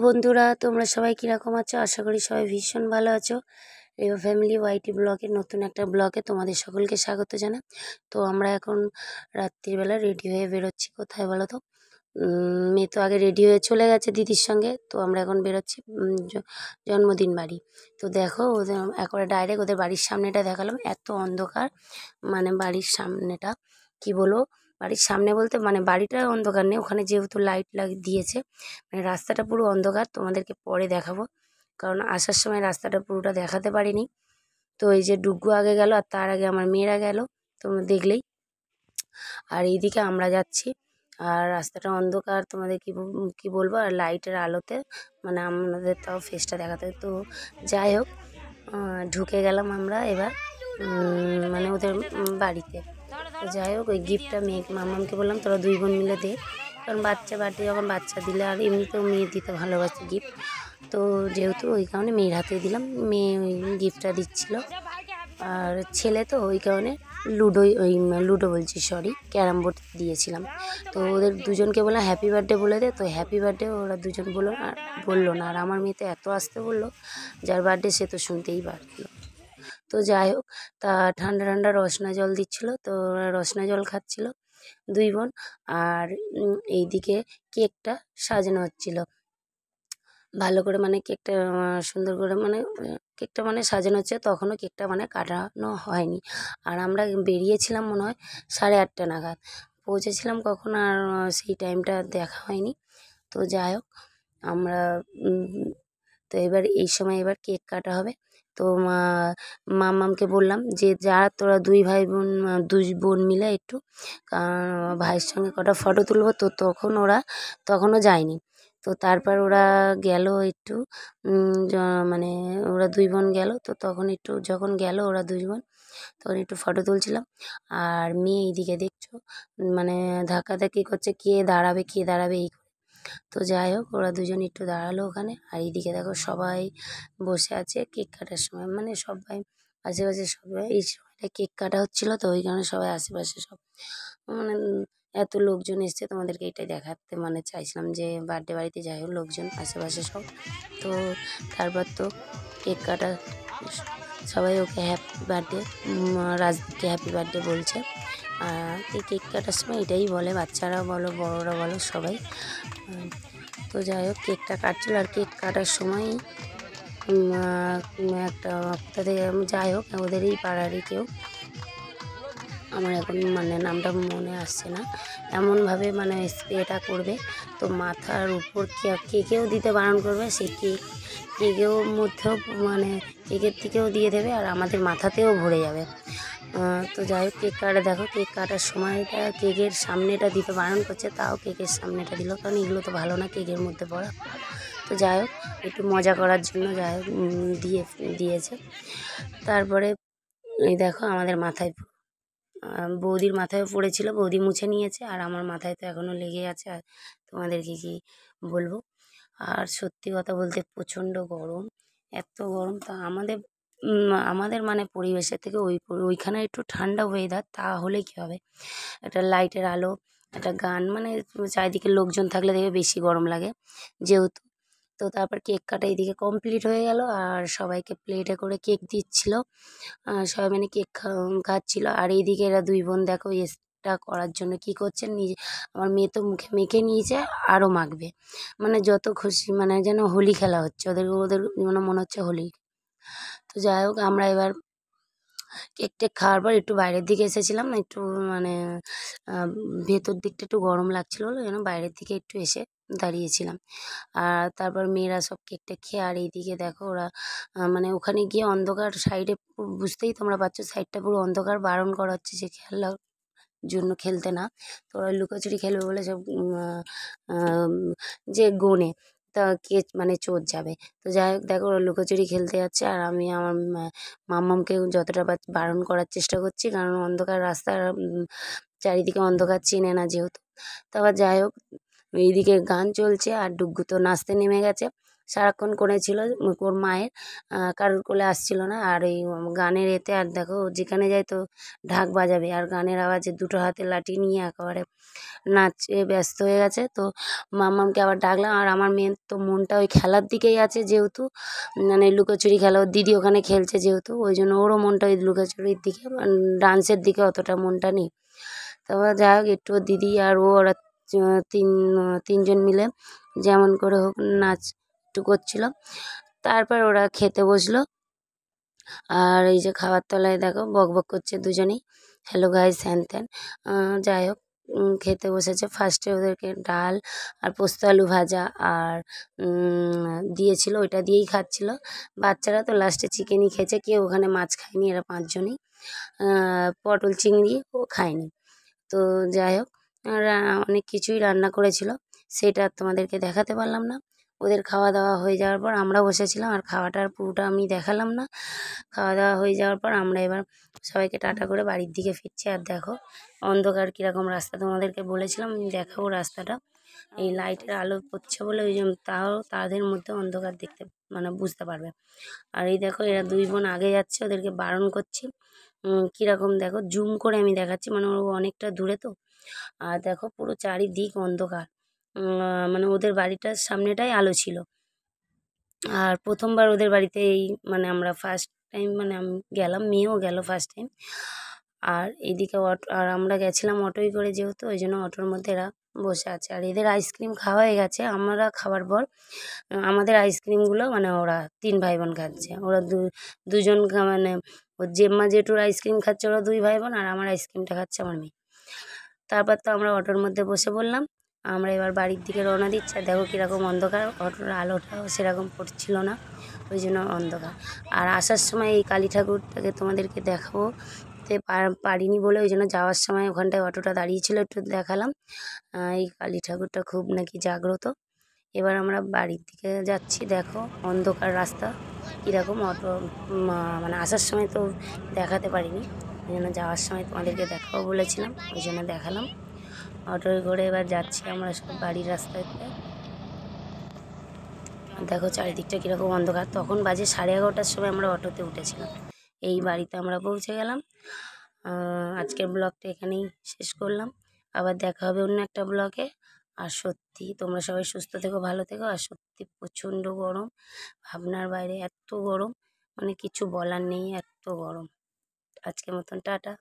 বন্ধুরা, তোমরা সবাই কীরকম আছো? আশা করি সবাই ভীষণ ভালো আছো। রেবা ফ্যামিলি ওয়াইটি ব্লগের নতুন একটা ব্লগে তোমাদের সকলকে স্বাগত জানাই। তো আমরা এখন রাত্রিবেলা রেডি হয়ে বেরোচ্ছি। কোথায় বলো তো? মেয়ে তো আগে রেডি হয়ে চলে গেছে দিদির সঙ্গে। তো আমরা এখন বেরোচ্ছি জন্মদিন বাড়ি। তো দেখো ওদের একবারে ডাইরেক্ট ওদের বাড়ির সামনেটা দেখালাম। এত অন্ধকার, মানে বাড়ির সামনেটা কি বলবো, বাড়ির সামনে বলতে মানে বাড়িটা অন্ধকার নেই, ওখানে যেহেতু লাইট দিয়েছে, মানে রাস্তাটা পুরো অন্ধকার। তোমাদেরকে পরে দেখাবো, কারণ আসার সময় রাস্তাটা পুরোটা দেখাতে পারিনি। তো এই যে ডুগ্গু আগে গেল আর তার আগে আমার মেয়েরা গেল, তোমরা দেখলেই। আর এইদিকে আমরা যাচ্ছি, আর রাস্তাটা অন্ধকার, তোমাদের কি বলবো, আর লাইটের আলোতে মানে আমাদের তাও ফেসটা দেখাতে। তো যাই হোক, ঢুকে গেলাম আমরা এবার মানে ওদের বাড়িতে। তো যাই হোক, ওই গিফটটা মামামকে বললাম তোরা দুই বোন মিলে দে, কারণ বাচ্চা বাড়িতে যখন বাচ্চা দিলে আর এমনিতেও মেয়ে দিতে ভালোবাসে গিফট। তো যেহেতু ওই কারণে মেয়ের হাতে দিলাম, মেয়ে ওই গিফটটা দিচ্ছিল। আর ছেলে তো ওই কারণে লুডো বলছি, সরি, ক্যারাম বোর্ড দিয়েছিলাম। তো ওদের দুজনকে বললাম হ্যাপি বার্থডে বলে দে, তো হ্যাপি বার্থডে ওরা দুজন বললো না। আর আমার মেয়ে তো এত আসতে বললো, যার বার্থডে সে তো শুনতেই পারলো। তো যাই হোক, তা ঠান্ডা ঠান্ডা রসনা জল দিচ্ছিলো, তো ওরা রসনা জল খাচ্ছিল দুই বোন। আর এইদিকে কেকটা সাজানো হচ্ছিলো ভালো করে, মানে কেকটা সুন্দর করে, মানে কেকটা মানে সাজানো হচ্ছে, তখনও কেকটা মানে কাটানো হয়নি। আর আমরা বেরিয়েছিলাম মনে হয় 8:30 নাগাদ, পৌঁছেছিলাম কখন আর সেই টাইমটা দেখা হয়নি। তো যাই হোক, আমরা তো এবার এই সময় এবার কেক কাটা হবে। তো মামামকে বললাম যে যা তোরা দুই বোন মিলে একটু ভাইয়ের সঙ্গে কটা ফটো তুলবো। তো তখনও যায়নি। তো তারপর ওরা গেল একটু, মানে ওরা দুই বোন গেল। তো তখন একটু যখন গেল ওরা দুই বোন, তখন একটু ফটো তুলছিলাম। আর মেয়ে এইদিকে দেখছো মানে ধাক্কাধাক্কি করছে, কে দাঁড়াবে এই করে। তো যাই হোক, ওরা দুজন একটু দাঁড়ালো ওখানে। আর এইদিকে দেখো সবাই বসে আছে কেক কাটার সময়, মানে সবাই আশেপাশে, সবাই এই সময়টা কেক কাটা হচ্ছিলো, তো ওই কারণে সবাই আশেপাশে সব মানে এত লোকজন এসছে। তোমাদেরকে এটাই দেখাতে মানে চাইছিলাম যে বার্থডে বাড়িতে যাই হোক লোকজন আশেপাশে সব। তো তারপর তো কেক কাটা, সবাই ওকে হ্যাপি বার্থডে, রাজদীপকে হ্যাপি বার্থডে বলছে। এই কেক কাটার সময় এটাই বলে, বাচ্চারা বলো বড়রা বলো সবাই। তো যাই হোক, কেকটা কাটছিল। আর কেক কাটার সময় একটা কোথা থেকে, যাই হোক ওদের এই পাড়ারই কেউ, আমার এখন মানে নামটা মনে আসছে না, এমনভাবে মানে স্প্রেটা করবে। তো মাথার উপর কেকেও দিতে বারণ করবে, সেই কেকেও মধ্যেও মানে কেকের থেকেও দিয়ে দেবে, আর আমাদের মাথাতেও ভরে যাবে। তো যাই হোক, কেক কাটা দেখো, কেক কাটার সময়টা কেকের সামনেটা দিতে বারণ করছে, তাও কেকের সামনেটা দিল, কারণ এগুলো তো ভালো না কেকের মধ্যে পড়া। তো যাই হোক, একটু মজা করার জন্য যাই হোক দিয়েছে। তারপরে এই দেখো আমাদের মাথায়, বৌদির মাথায় পড়েছিল, বৌদি মুছে নিয়েছে, আর আমার মাথায় তো এখনও লেগে আছে। আর তোমাদেরকে কি বলবো। আর সত্যি কথা বলতে প্রচণ্ড গরম, এত গরম। তা আমাদের মানে পরিবেশের থেকে ওইখানে একটু ঠান্ডা ওয়েদার, তাহলে কী হবে, একটা লাইটের আলো, একটা গান, মানে চারিদিকে লোকজন থাকলে দেখে বেশি গরম লাগে যেহেতু। তো তারপর কেক কাটা এইদিকে কমপ্লিট হয়ে গেল, আর সবাইকে প্লেটে করে কেক দিচ্ছিল, সবাই মানে কেক খাচ্ছিল। আর এইদিকে এরা দুই বোন দেখো এটা করার জন্য কি করছে, আমার মেয়ে তো মুখে মেখে নিয়েছে, আরও মাখবে, মানে যত খুশি, মানে যেন হোলি খেলা হচ্ছে ওদের মনে হচ্ছে হোলি। তো যাই হোক, আমরা এবার কেক টেক খাওয়ার পর একটু বাইরের দিকে এসেছিলাম, একটু মানে ভেতর দিকটা একটু গরম লাগছিলো বলে যেন বাইরের দিকে একটু এসে দাঁড়িয়েছিলাম। আর তারপর মেয়েরা সব কেকটা খেয়ে, আর এইদিকে দেখো ওরা মানে ওখানে গিয়ে অন্ধকার সাইডে, বুঝতেই তোমরা পারছো সাইডটা পুরো অন্ধকার, বারণ করা হচ্ছে যে খেলার জন্য খেলতে না। তো ওরা লুকোচুরি খেলবে বলে সব যে গোনে তা কে মানে চোর যাবে। তো যাই হোক দেখো, ওরা লুকোচুরি খেলতে যাচ্ছে, আর আমি আমার মাম্মামকে যতটা বারণ করার চেষ্টা করছি, কারণ অন্ধকার রাস্তা, চারিদিকে অন্ধকার চেনে না যেহেতু। তারপর যাই হোক, এইদিকে গান চলছে, আর ডুগ্গু তো নাচতে নেমে গেছে। সারাক্ষণ কোলে ছিল ওর মায়ের, কারোর কোলে আসছিল না। আর এই গানের এতে আর দেখো যেখানে যায় তো ঢাক বাজাবে আর গানের আওয়াজে দুটো হাতে লাঠি নিয়ে একেবারে নাচে ব্যস্ত হয়ে গেছে। তো মাম্মামকে আবার ডাকলাম, আর আমার মেয়ের তো মনটা ওই খেলার দিকেই আছে, যেহেতু মানে লুকোচুরি খেলা, ওর দিদি ওখানে খেলছে যেহেতু, ওই জন্য ওরও মনটা ওই লুকোচুরির দিকে, ডান্সের দিকে অতটা মনটা নেই। তারপর যাই হোক একটু ওর দিদি আর ওরা তিন তিনজন মিলে যেমন করে হোক নাচ একটু করছিল। তারপর ওরা খেতে বসলো। আর এই যে খাবার তলায় দেখো বকবক করছে দুজনেই, হ্যালো গাইস হ্যান ত্যান। যাই হোক খেতে বসেছে। ফার্স্টে ওদেরকে ডাল আর পোস্ত আলু ভাজা আর দিয়েছিল, ওইটা দিয়েই খাচ্ছিল। বাচ্চারা তো লাস্টে চিকেনই খেয়েছে, কেউ ওখানে মাছ খায়নি, এরা পাঁচজনই। পটল চিংড়ি ও খায়নি। তো যাই হোক অনেক কিছুই রান্না করেছিল, সেটা আর তোমাদেরকে দেখাতে পারলাম না। ওদের খাওয়া দাওয়া হয়ে যাওয়ার পর আমরা বসেছিলাম, আর খাওয়াটার পুরোটা আমি দেখালাম না। খাওয়া দাওয়া হয়ে যাওয়ার পর আমরা এবার সবাইকে টাটা করে বাড়ির দিকে ফিরছি। আর দেখো অন্ধকার কীরকম রাস্তা, তোমাদেরকে বলেছিলাম আমি দেখাবো রাস্তাটা। এই লাইটের আলো পড়ছে বলে ওই জন্য তাও তাদের মধ্যে অন্ধকার দেখতে মানে বুঝতে পারবে। আর এই দেখো এরা দুই বোন আগে যাচ্ছে, ওদেরকে বারণ করছি। কীরকম দেখো জুম করে আমি দেখাচ্ছি, মানে ও অনেকটা দূরে তো। আর দেখো পুরো চারিদিক অন্ধকার, মানে ওদের বাড়িটার সামনেটাই আলো ছিল। আর প্রথমবার ওদের বাড়িতে এই মানে আমরা ফার্স্ট টাইম মানে আমি গেলাম, মেয়েও গেল ফার্স্ট টাইম। আর এইদিকে অটো, আর আমরা গেছিলাম অটোয় করে যেহেতু, ওই জন্য অটোর মধ্যে এরা বসে আছে। আর এদের আইসক্রিম খাওয়া হয়ে গেছে, আমরা খাবার পর আমাদের আইসক্রিমগুলো মানে ওরা তিন ভাই বোন খাচ্ছে। ওরা দুজন মানে ওর জেম্মা জেঠুর আইসক্রিম খাচ্ছে ওরা দুই ভাই বোন, আর আমার আইসক্রিমটা খাচ্ছে আমার মেয়ে। তারপর তো আমরা অটোর মধ্যে বসে পড়লাম। আমরা এবার বাড়ির দিকে রওনা দিচ্ছি। আর দেখো কীরকম অন্ধকার, অটোর আলোটাও সেরকম পড়ছিল না, ওই জন্য অন্ধকার। আর আসার সময় এই কালী ঠাকুরটাকে তোমাদেরকে দেখাবো পারিনি বলে, ওই জন্য যাওয়ার সময় ওখানটায় অটোটা দাঁড়িয়েছিল, একটু দেখালাম। এই কালী ঠাকুরটা খুব নাকি জাগ্রত। এবার আমরা বাড়ির দিকে যাচ্ছি, দেখো অন্ধকার রাস্তা কীরকম। অটো মানে আসার সময় তো দেখাতে পারিনি, ওই জন্য যাওয়ার সময় তোমাদেরকে দেখাবো বলেছিলাম, ওই জন্য দেখালাম। অটোয় করে এবার যাচ্ছি আমরা সব বাড়ির রাস্তাতে। দেখো চারিদিকটা কীরকম অন্ধকার, তখন বাজে 11:30টার সময় আমরা অটোতে উঠেছিলাম। এই বাড়িতে আমরা পৌঁছে গেলাম। আজকের ব্লগটা এখানেই শেষ করলাম, আবার দেখা হবে অন্য একটা ব্লগে। আর সত্যি তোমরা সবাই সুস্থ থেকো, ভালো থেকো। আর সত্যি প্রচণ্ড গরম, ভাবনার বাইরে এত গরম, মানে কিছু বলার নেই, এত গরম। আজকের মতন টাটা।